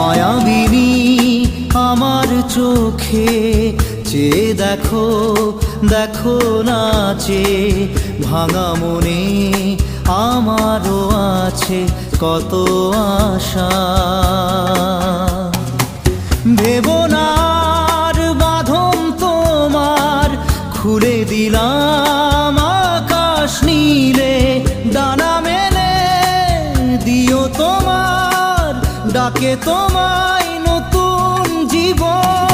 মায়াবিনী আমার চোখে চেয়ে দেখো, দেখো নাচে ভাঙা মনে আমারও আছে কত আশা। ভেবনার বাঁধন তোমার খুলে দিলাম আকাশ নীলে, ডানা মেলে দিও তোমার ডাকে তোমায় নতুন জীবন।